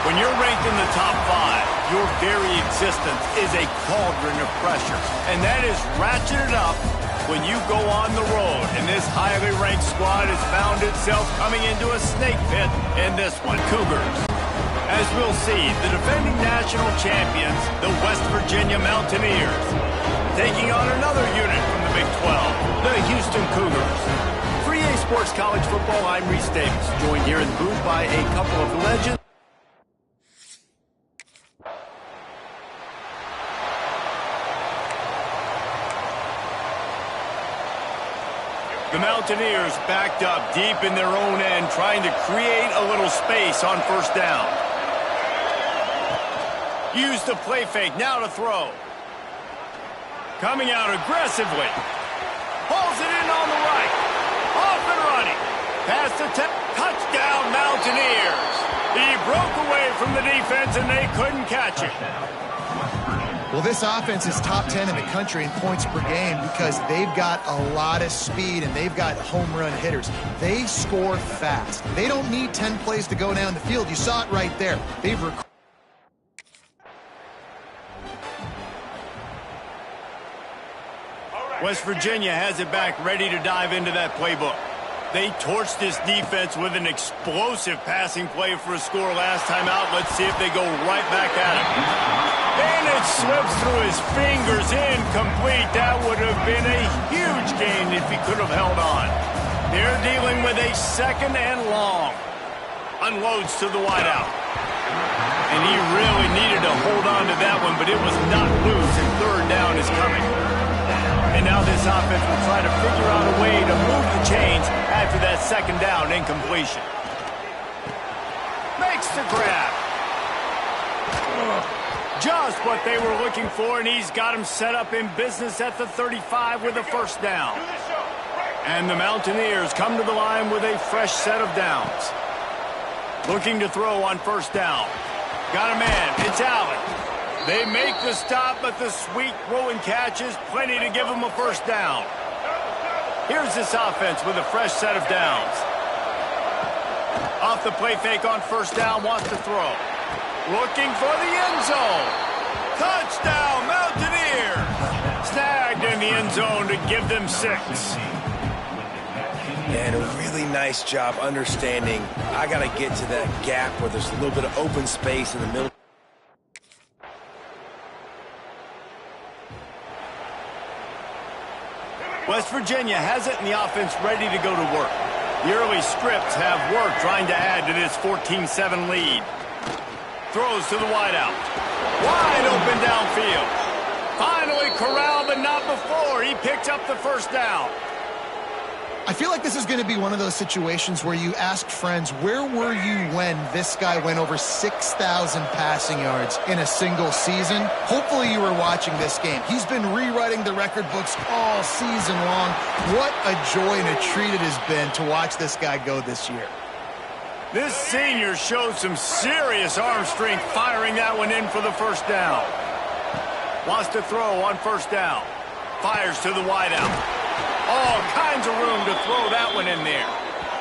When you're ranked in the top 5, your very existence is a cauldron of pressure. And that is ratcheted up when you go on the road. And this highly ranked squad has found itself coming into a snake pit in this one. Cougars. As we'll see, the defending national champions, the West Virginia Mountaineers, taking on another unit from the Big 12, the Houston Cougars. For EA Sports College Football, I'm Reese Davis, joined here in the booth by a couple of legends. The Mountaineers backed up deep in their own end, trying to create a little space on first down. Use the play fake, now to throw. Coming out aggressively. Pulls it in on the right. Off and running. Pass to touchdown, Mountaineers. He broke away from the defense and they couldn't catch him. Well, this offense is top 10 in the country in points per game because they've got a lot of speed and they've got home run hitters. They score fast. They don't need 10 plays to go down the field. You saw it right there. They've West Virginia has it back, ready to dive into that playbook. They torched this defense with an explosive passing play for a score last time out. Let's see if they go right back at it. And it slips through his fingers, incomplete. That would have been a huge gain if he could have held on. They're dealing with a second and long. Unloads to the wideout. And he really needed to hold on to that one, but it was not loose, and third down is coming. And now this offense will try to figure out a way to move the chains after that second down incompletion. Makes the grab. Just what they were looking for, and he's got him set up in business at the 35 with a first down. And the Mountaineers come to the line with a fresh set of downs. Looking to throw on first down. Got a man. It's Allen. They make the stop, but the sweet throw and catch is plenty to give them a first down. Here's this offense with a fresh set of downs. Off the play fake on first down, wants to throw. Looking for the end zone. Touchdown, Mountaineers! Snagged in the end zone to give them 6. And a really nice job understanding I got to get to that gap where there's a little bit of open space in the middle. West Virginia has it and the offense ready to go to work. The early scripts have worked trying to add to this 14-7 lead. Throws to the wideout. Wide open downfield. Finally corralled, but not before. He picked up the first down. I feel like this is going to be one of those situations where you ask friends, where were you when this guy went over 6,000 passing yards in a single season? Hopefully you were watching this game. He's been rewriting the record books all season long. What a joy and a treat it has been to watch this guy go this year. This senior showed some serious arm strength firing that one in for the first down. Wants to throw on first down. Fires to the wideout. All kinds of room to throw that one in there.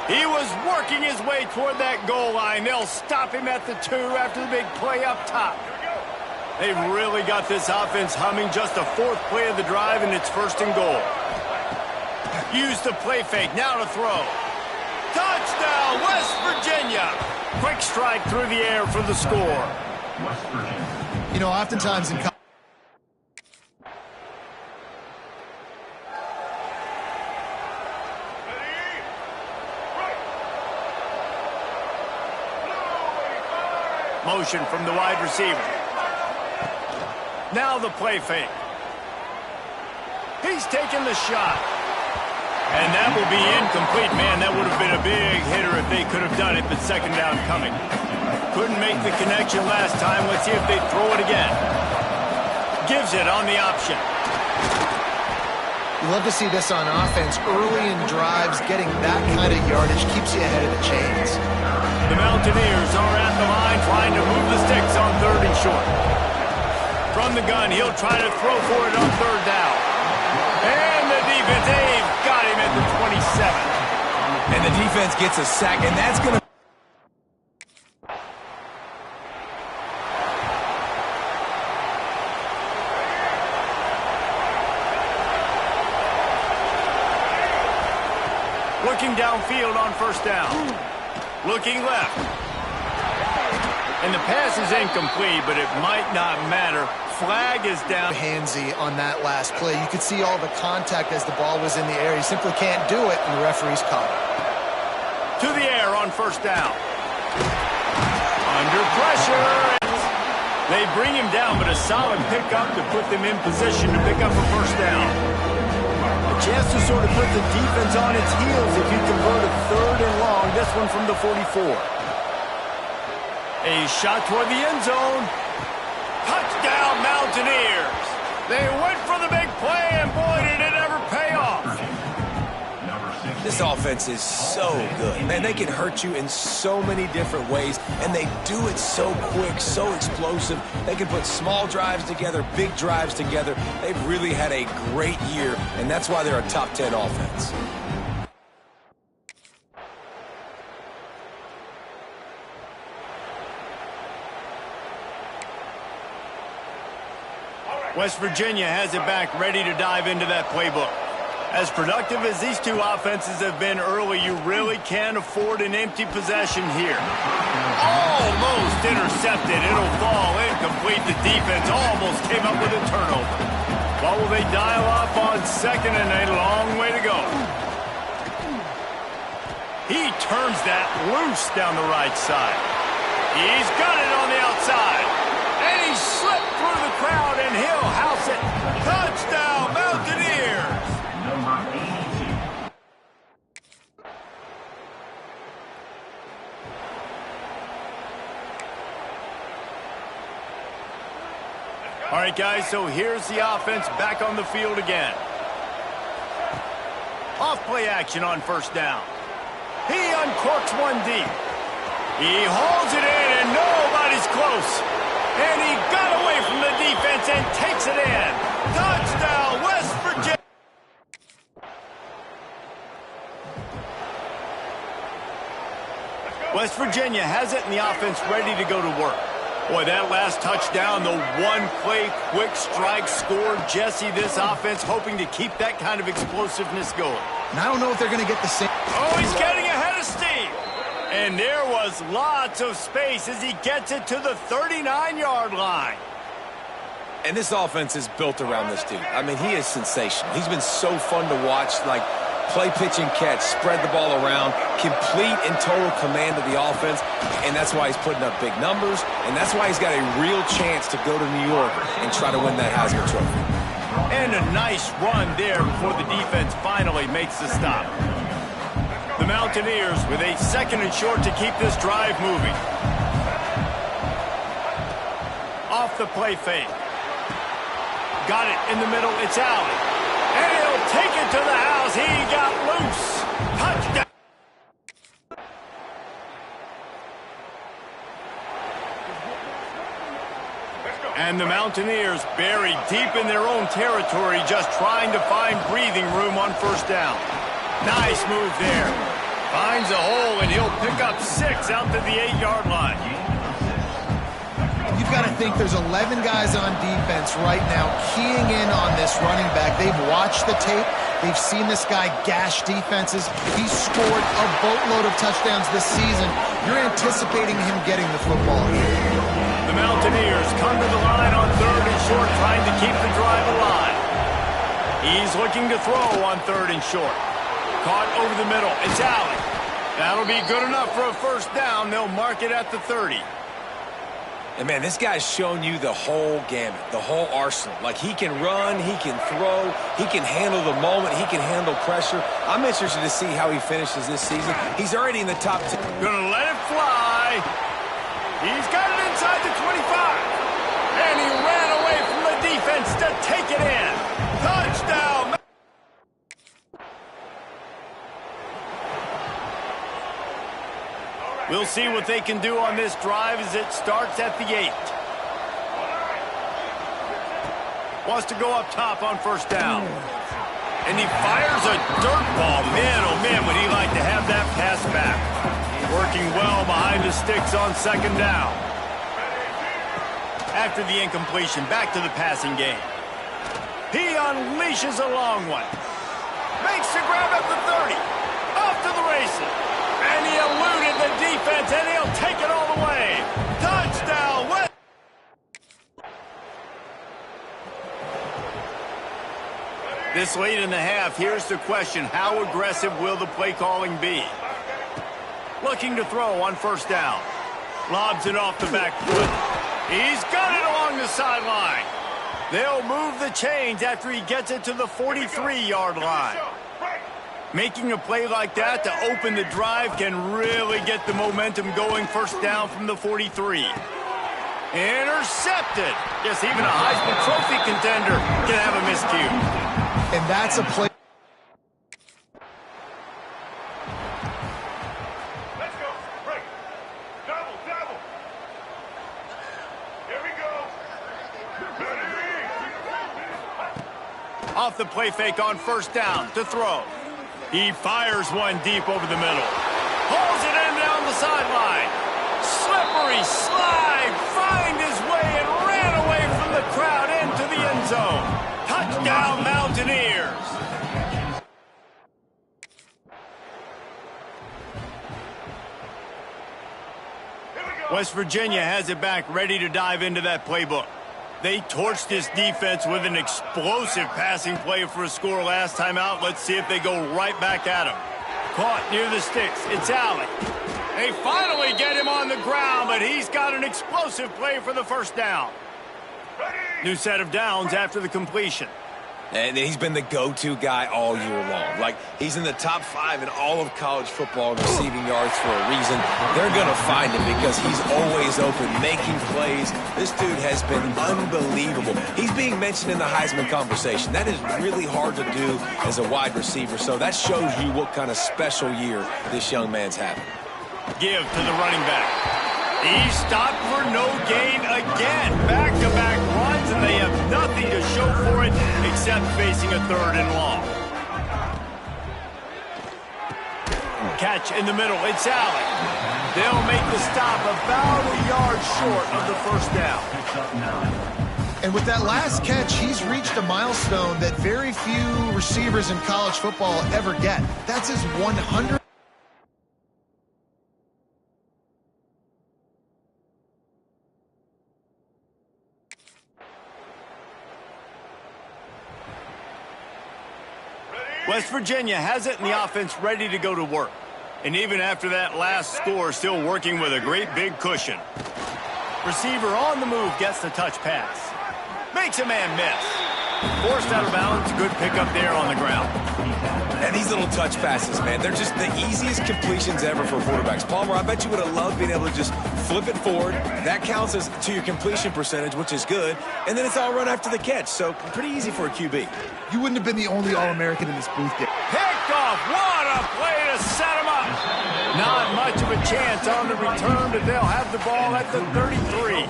He was working his way toward that goal line. They'll stop him at the 2 after the big play up top. They've really got this offense humming. Just the 4th play of the drive, and it's first and goal. Use the play fake. Now to throw. Touchdown, West Virginia. Quick strike through the air for the score. You know, oftentimes in motion from the wide receiver. Now the play fake. He's taking the shot. And that will be incomplete. Man, that would have been a big hitter if they could have done it, but second down coming. Couldn't make the connection last time. Let's see if they throw it again. Gives it on the option. You love to see this on offense. Early in drives, getting that kind of yardage keeps you ahead of the chains. The Mountaineers are at the line trying to move the sticks on 3rd and short. From the gun, he'll try to throw for it on 3rd down. And the defense, they've got him at the 27. And the defense gets a sack, and that's going to... looking downfield on first down. Looking left. And the pass is incomplete, but it might not matter. Flag is down. Handsy on that last play. You could see all the contact as the ball was in the air. He simply can't do it, and the referee's caught it. To the air on first down. Under pressure. They bring him down, but a solid pickup to put them in position to pick up a first down. A chance to sort of put the defense on its heels if you convert a 3rd and long. This one from the 44. A shot toward the end zone. Touchdown, Mountaineers. They went for the big play, and boy, did it ever pay off. This offense is so good. Man, they can hurt you in so many different ways, and they do it so quick, so explosive. They can put small drives together, big drives together. They've really had a great year, and that's why they're a top 10 offense. West Virginia has it back, ready to dive into that playbook. As productive as these two offenses have been early, you really can't afford an empty possession here. Almost intercepted. It'll fall incomplete. The defense almost came up with a turnover. What will they dial up on second and a long way to go? He turns that loose down the right side. He's got it on the outside. And he slipped through the crowd, and he'll house it. Touchdown, Mountaineers! All right, guys, so here's the offense back on the field again. Off play action on first down. He uncorks one deep. He hauls it in, and nobody's close. And he got away from the defense and takes it in. Touchdown, West Virginia. West Virginia has it, and the offense ready to go to work. Boy, that last touchdown, the one-play quick strike score. Jesse, this offense hoping to keep that kind of explosiveness going. And I don't know if they're going to get the same. Oh, he's getting ahead of steam. And there was lots of space as he gets it to the 39-yard line. And this offense is built around this dude. I mean, he is sensational. He's been so fun to watch, like play, pitch, and catch, spread the ball around, complete and total command of the offense, and that's why he's putting up big numbers, and that's why he's got a real chance to go to New York and try to win that Heisman Trophy. And a nice run there before the defense finally makes the stop. The Mountaineers with a 2nd and short to keep this drive moving. Off the play fake. Got it in the middle. It's Allen. And he'll take it to the house. He got loose. Touchdown. And the Mountaineers buried deep in their own territory, just trying to find breathing room on first down. Nice move there. Finds a hole, and he'll pick up 6 out to the 8-yard line. You've got to think there's 11 guys on defense right now keying in on this running back. They've watched the tape. They've seen this guy gash defenses. He's scored a boatload of touchdowns this season. You're anticipating him getting the football here. The Mountaineers come to the line on 3rd and short, trying to keep the drive alive. He's looking to throw on 3rd and short. Caught over the middle. It's Allen. That'll be good enough for a first down. They'll mark it at the 30. And, man, this guy's shown you the whole gamut, the whole arsenal. Like, he can run, he can throw, he can handle the moment, he can handle pressure. I'm interested to see how he finishes this season. He's already in the top 10. Gonna let it fly. He's got it inside the 25. And he ran away from the defense to take it in. Touchdown. We'll see what they can do on this drive as it starts at the 8. Wants to go up top on first down. And he fires a dirt ball. Man, oh man, would he like to have that pass back. Working well behind the sticks on 2nd down. After the incompletion, back to the passing game. He unleashes a long one. Makes the grab at the 30. Off to the races. And he eluded the defense, and he'll take it all the way. Touchdown, West. This late in the half, here's the question. How aggressive will the play calling be? Looking to throw on first down. Lobs it off the back foot. He's got it along the sideline. They'll move the chains after he gets it to the 43-yard line. Making a play like that to open the drive can really get the momentum going. First down from the 43. Intercepted. Yes, even a Heisman Trophy contender can have a miscue. And that's a play. Let's go. Break. Double, double. Here we go. Off the play fake on first down to throw. He fires one deep over the middle. Pulls it in down the sideline. Slippery slide. Find his way and ran away from the crowd into the end zone. Touchdown, Mountaineers. West Virginia has it back, ready to dive into that playbook. They torched this defense with an explosive passing play for a score last time out. Let's see if they go right back at him. Caught near the sticks. It's Allen. They finally get him on the ground, but he's got an explosive play for the first down. New set of downs after the completion. And he's been the go-to guy all year long. Like, he's in the top 5 in all of college football in receiving yards for a reason. They're going to find him because he's always open, making plays. This dude has been unbelievable. He's being mentioned in the Heisman conversation. That is really hard to do as a wide receiver, so that shows you what kind of special year this young man's having. Give to the running back. He's stopped for no gain again. Back-to-back runs, and they have nothing to show for it except facing a third and long. Catch in the middle. It's Allen. They'll make the stop about a yard short of the first down. And with that last catch, he's reached a milestone that very few receivers in college football ever get. That's his 100th. West Virginia has it in the offense ready to go to work. And even after that last score, still working with a great big cushion. Receiver on the move gets the touch pass. Makes a man miss. Forced out of bounds. Good pickup there on the ground. And these little touch passes, man, they're just the easiest completions ever for quarterbacks. Palmer, I bet you would have loved being able to just flip it forward. That counts as to your completion percentage, which is good. And then it's all run after the catch, so pretty easy for a QB. You wouldn't have been the only All-American in this booth yet. Picked off. What a play to set him up. Not much of a chance on the return, but they'll have the ball at the 33.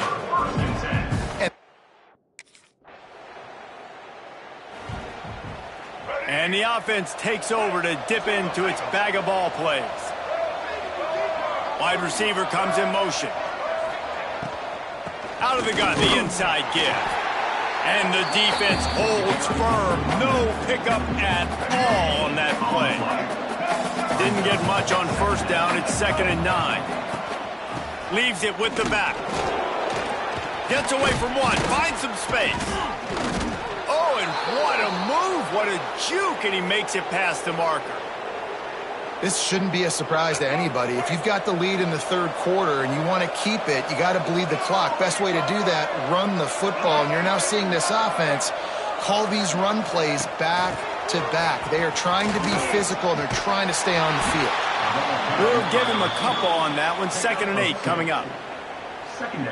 And the offense takes over to dip into its bag of ball plays. Wide receiver comes in motion. Out of the gun, the inside give. And the defense holds firm. No pickup at all on that play. Didn't get much on first down. It's 2nd and 9. Leaves it with the back. Gets away from one. Finds some space. Oh, and what a move. What a juke. And he makes it past the marker. This shouldn't be a surprise to anybody. If you've got the lead in the third quarter and you want to keep it, you got to bleed the clock. Best way to do that, run the football. And you're now seeing this offense call these run plays back to back. They are trying to be physical, and they're trying to stay on the field. We'll give him a couple on that one. 2nd and 8 coming up.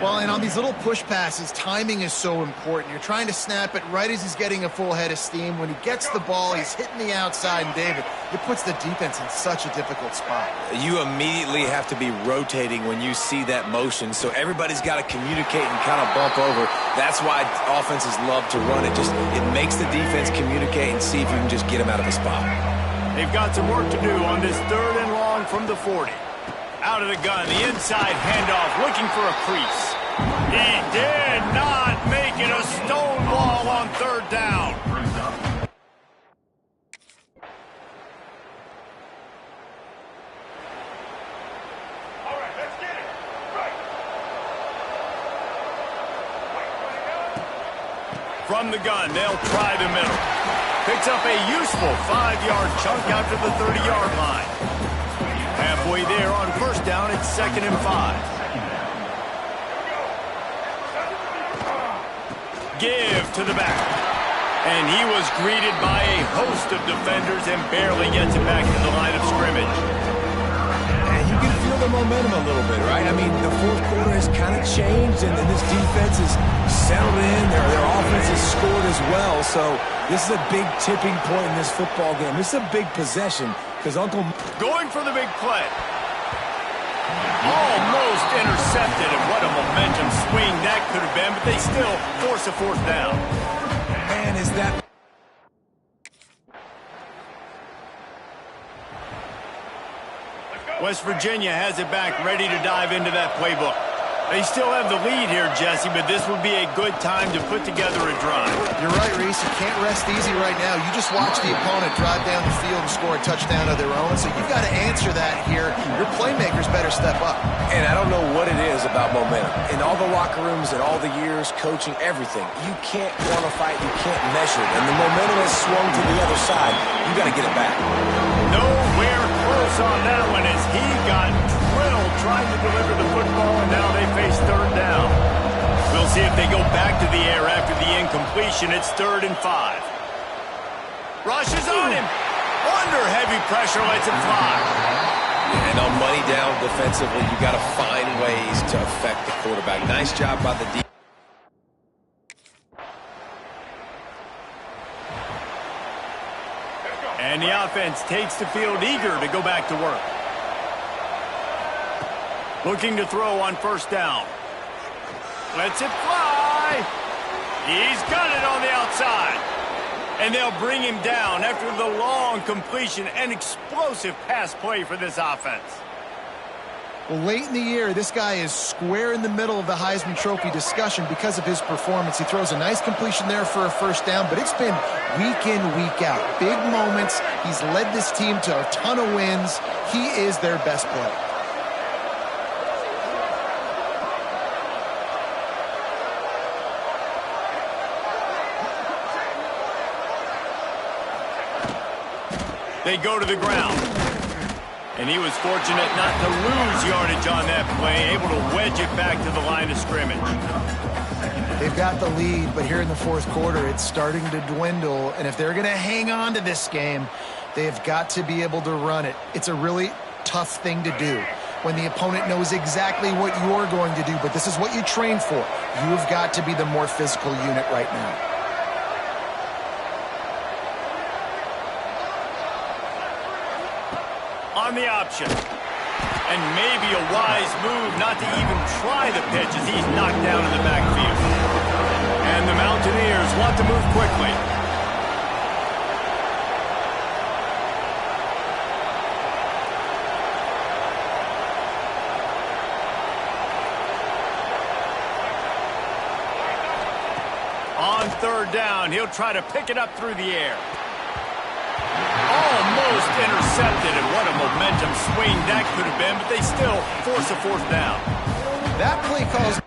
Well, and on these little push passes, timing is so important. You're trying to snap it right as he's getting a full head of steam. When he gets the ball, he's hitting the outside, and David, it puts the defense in such a difficult spot. You immediately have to be rotating when you see that motion, so everybody's got to communicate and kind of bump over. That's why offenses love to run it. It makes the defense communicate and see if you can just get him out of a spot. They've got some work to do on this 3rd and long from the 40. Out of the gun, the inside handoff, looking for a crease. He did not make it a stone wall on 3rd down. From the gun, they'll try the middle. Picks up a useful 5-yard chunk out to the 30-yard line. Halfway there on first down, it's 2nd and 5. Give to the back. And he was greeted by a host of defenders and barely gets it back to the line of scrimmage. And you can feel the momentum a little bit, right? I mean, the fourth quarter has kind of changed, and this defense is settled in. Their offense has scored as well. So this is a big tipping point in this football game. This is a big possession because Uncle... Going for the big play. Almost intercepted, and what a momentum swing that could have been, but they still force a 4th down. Man, is that... West Virginia has it back, ready to dive into that playbook. They still have the lead here, Jesse, but this would be a good time to put together a drive. You're right, Reese. You can't rest easy right now. You just watch the opponent drive down the field and score a touchdown of their own, so you've got to answer that here. Your playmakers better step up. And I don't know what it is about momentum. In all the locker rooms and all the years, coaching, everything, you can't quantify it, you can't measure it. And the momentum has swung to the other side. You got to get it back. Nowhere close on that one as he got drilled trying to deliver the football, and now they face 3rd down. We'll see if they go back to the air after the incompletion. It's 3rd and 5. Rushes on him. Under heavy pressure, lets it fly. And on money down defensively, you got to find ways to affect the quarterback. Nice job by the defense. And the offense takes the field eager to go back to work. Looking to throw on first down. Lets it fly. He's got it on the outside. And they'll bring him down after the long completion and explosive pass play for this offense. Well, late in the year, this guy is square in the middle of the Heisman Trophy discussion because of his performance. He throws a nice completion there for a first down, but it's been week in, week out. Big moments. He's led this team to a ton of wins. He is their best player. They go to the ground. And he was fortunate not to lose yardage on that play, able to wedge it back to the line of scrimmage. They've got the lead, but here in the fourth quarter, it's starting to dwindle. And if they're going to hang on to this game, they've got to be able to run it. It's a really tough thing to do when the opponent knows exactly what you're going to do, but this is what you train for. You've got to be the more physical unit right now. On the option. And maybe a wise move not to even try the pitch as he's knocked down in the backfield. And the Mountaineers want to move quickly. On 3rd down, he'll try to pick it up through the air. Almost intercepted, and what a momentum swing that could have been, but they still force a 4th down. That play calls.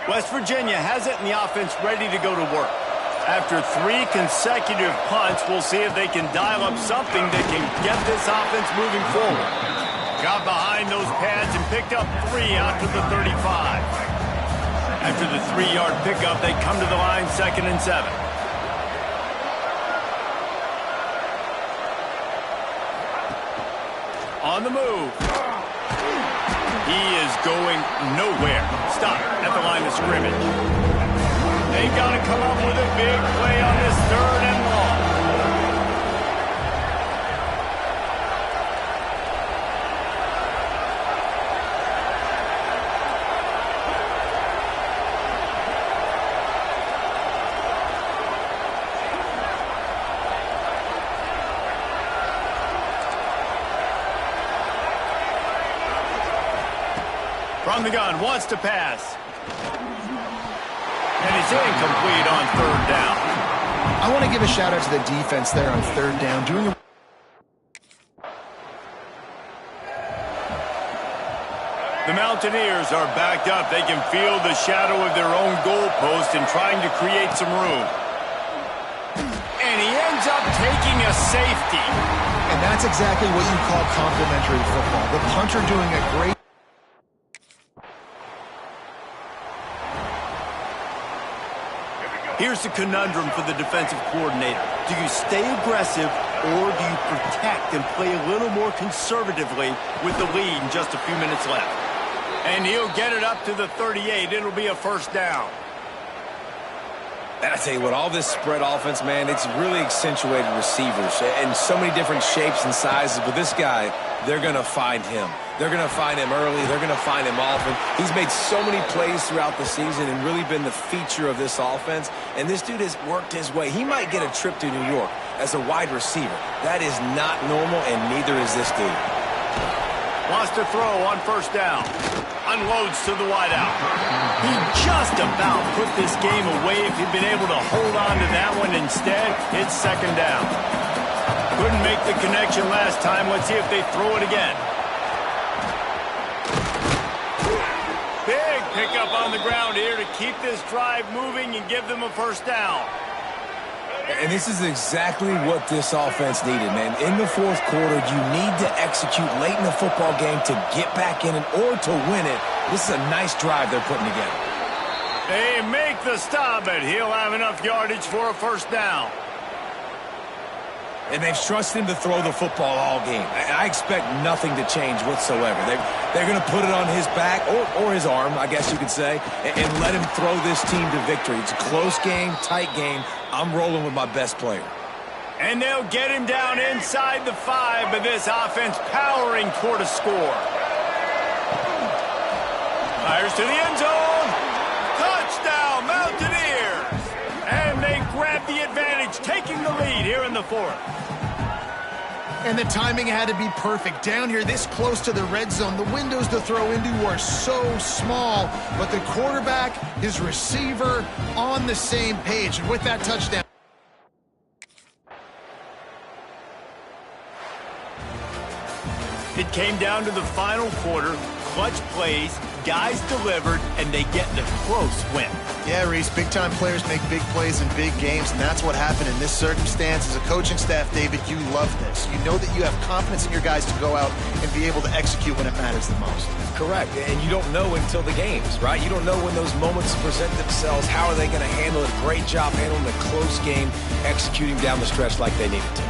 West Virginia has it in the offense ready to go to work. After 3 consecutive punts, we'll see if they can dial up something that can get this offense moving forward. Got behind those pads and picked up 3 out to the 35. After the 3-yard pickup, they come to the line 2nd and 7. On the move. He is going nowhere. Stop at the line of scrimmage. They got to come up with a big play on this 3rd and long. From the gun, wants to pass. And it's incomplete on third down. I want to give a shout out to the defense there on third down, doing a The Mountaineers are backed up. They can feel the shadow of their own goalpost and trying to create some room. And he ends up taking a safety. And that's exactly what you call complimentary football. The punter doing a great. Here's the conundrum for the defensive coordinator. Do you stay aggressive or do you protect and play a little more conservatively with the lead and just a few minutes left? And he'll get it up to the 38. It'll be a first down. And I tell you what, all this spread offense, man, it's really accentuated receivers in so many different shapes and sizes. But this guy, they're going to find him. They're going to find him early. They're going to find him often. He's made so many plays throughout the season and really been the feature of this offense. And this dude has worked his way. He might get a trip to New York as a wide receiver. That is not normal, and neither is this dude. Wants to throw on first down. Unloads to the wideout. He just about put this game away if he'd been able to hold on to that one. Instead, it's second down. Couldn't make the connection last time. Let's see if they throw it again. Big pickup on the ground here to keep this drive moving and give them a first down. And this is exactly what this offense needed, man. In the fourth quarter, you need to execute late in the football game to get back in it or to win it. This is a nice drive they're putting together. They make the stop, but he'll have enough yardage for a first down. And they've trusted him to throw the football all game. I expect nothing to change whatsoever. They're going to put it on his back, or his arm, I guess you could say, and let him throw this team to victory. It's a close game, tight game. I'm rolling with my best player. And they'll get him down inside the 5, but this offense powering toward a score. Fires to the end zone. Touchdown, Mountaineers. And they grab the advantage, taking the lead here in the fourth. And the timing had to be perfect. Down here, this close to the red zone, the windows to throw into are so small. But the quarterback, his receiver, on the same page. And with that touchdown. It came down to the final quarter. Clutch plays, guys delivered, and they get the close win. Yeah, Reese, big-time players make big plays in big games, and that's what happened in this circumstance. As a coaching staff, David, you love this. You know that you have confidence in your guys to go out and be able to execute when it matters the most. Correct, and you don't know until the games, right? You don't know when those moments present themselves. How are they going to handle it? Great job handling the close game, executing down the stretch like they needed to.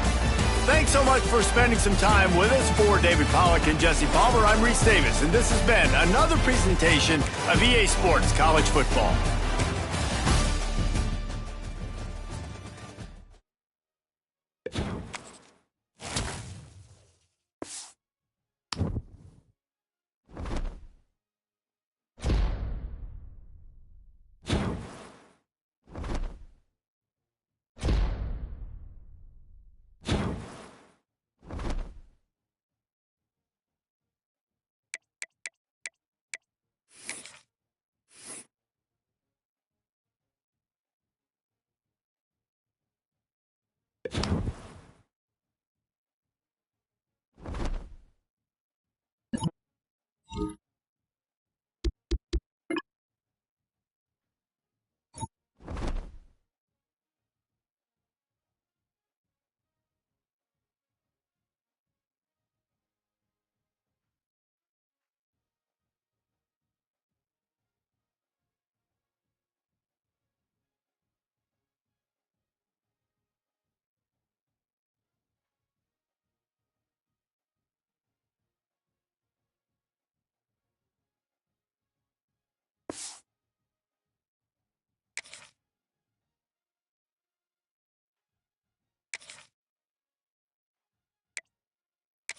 Thanks so much for spending some time with us. For David Pollack and Jesse Palmer, I'm Reese Davis, and this has been another presentation of EA Sports College Football.